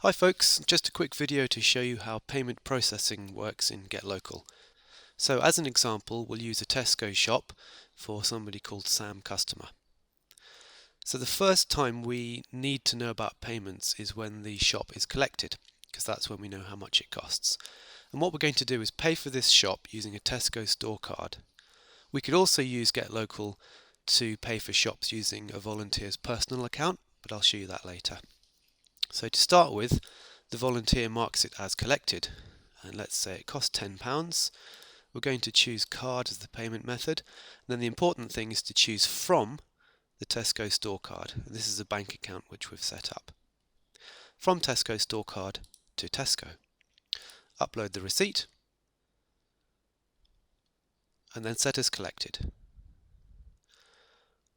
Hi folks, just a quick video to show you how payment processing works in GetLocal. So as an example, we'll use a Tesco shop for somebody called Sam customer. So the first time we need to know about payments is when the shop is collected, because that's when we know how much it costs. And what we're going to do is pay for this shop using a Tesco store card. We could also use GetLocal to pay for shops using a volunteer's personal account, but I'll show you that later. So to start with, the volunteer marks it as collected, and let's say it costs £10. We're going to choose card as the payment method, and then the important thing is to choose from the Tesco store card. This is a bank account which we've set up. From Tesco store card to Tesco. Upload the receipt, and then set as collected.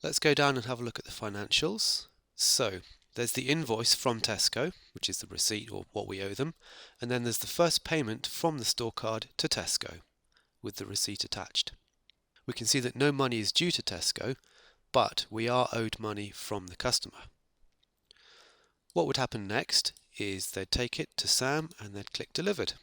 Let's go down and have a look at the financials. So there's the invoice from Tesco, which is the receipt or what we owe them, and then there's the first payment from the store card to Tesco with the receipt attached. We can see that no money is due to Tesco, but we are owed money from the customer. What would happen next is they'd take it to Sam and they'd click delivered.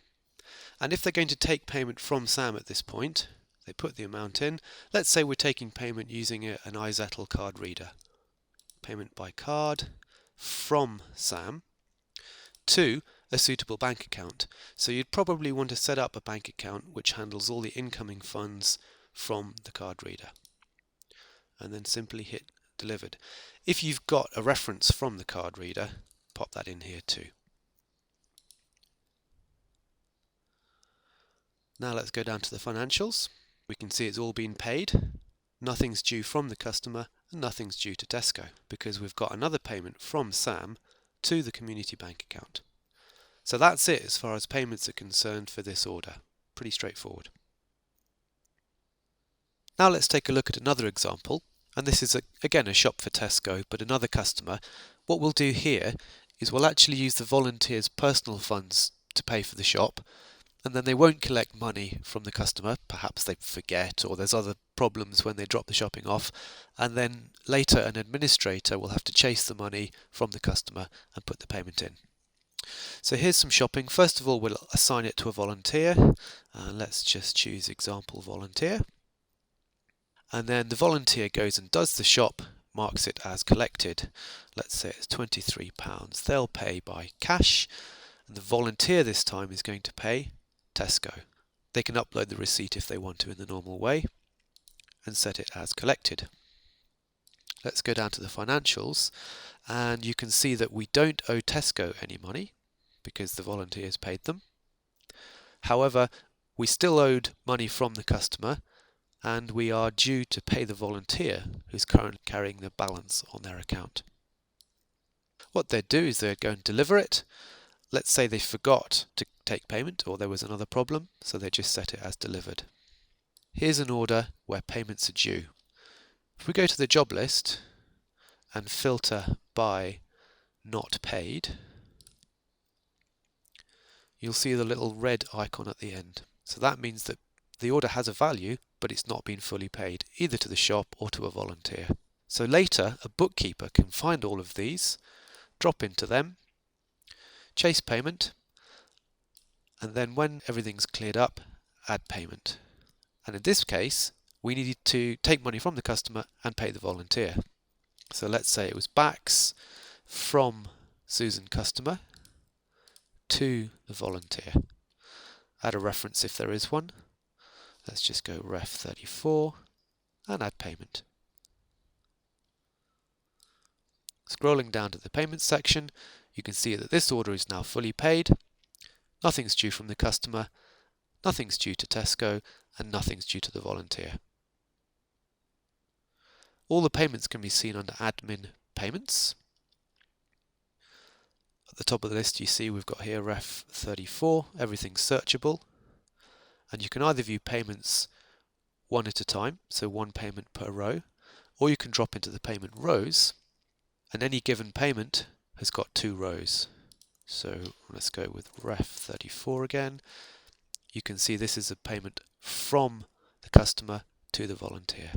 And if they're going to take payment from Sam at this point, they put the amount in. Let's say we're taking payment using an iZettle card reader. Payment by card from Sam to a suitable bank account. So you'd probably want to set up a bank account which handles all the incoming funds from the card reader. And then simply hit delivered. If you've got a reference from the card reader, pop that in here too. Now let's go down to the financials. We can see it's all been paid. Nothing's due from the customer and nothing's due to Tesco because we've got another payment from Sam to the community bank account. So that's it as far as payments are concerned for this order. Pretty straightforward. Now let's take a look at another example, and this is again a shop for Tesco but another customer. What we'll do here is we'll actually use the volunteer's personal funds to pay for the shop, and then they won't collect money from the customer. Perhaps they forget or there's other problems when they drop the shopping off, and then later an administrator will have to chase the money from the customer and put the payment in. So here's some shopping. First of all, we'll assign it to a volunteer. Let's just choose example volunteer. And then the volunteer goes and does the shop, marks it as collected. Let's say it's £23. They'll pay by cash, and the volunteer this time is going to pay Tesco. They can upload the receipt if they want to in the normal way and set it as collected. Let's go down to the financials, and you can see that we don't owe Tesco any money because the volunteers paid them. However, we still owed money from the customer, and we are due to pay the volunteer who's currently carrying the balance on their account. What they'd do is they'd go and deliver it. Let's say they forgot to take payment or there was another problem, so they just set it as delivered. Here's an order where payments are due. If we go to the job list and filter by not paid, you'll see the little red icon at the end. So that means that the order has a value, but it's not been fully paid, either to the shop or to a volunteer. So later, a bookkeeper can find all of these, drop into them, chase payment, and then when everything's cleared up, add payment. And in this case, we needed to take money from the customer and pay the volunteer. So let's say it was backs from Susan customer to the volunteer. Add a reference if there is one. Let's just go ref 34 and add payment. Scrolling down to the payments section, you can see that this order is now fully paid. Nothing's due from the customer, nothing's due to Tesco, and nothing's due to the volunteer. All the payments can be seen under admin payments. At the top of the list you see we've got here ref 34, everything's searchable. And you can either view payments one at a time, so one payment per row, or you can drop into the payment rows, and any given payment has got two rows. So let's go with ref 34 again. You can see this is a payment from the customer to the volunteer.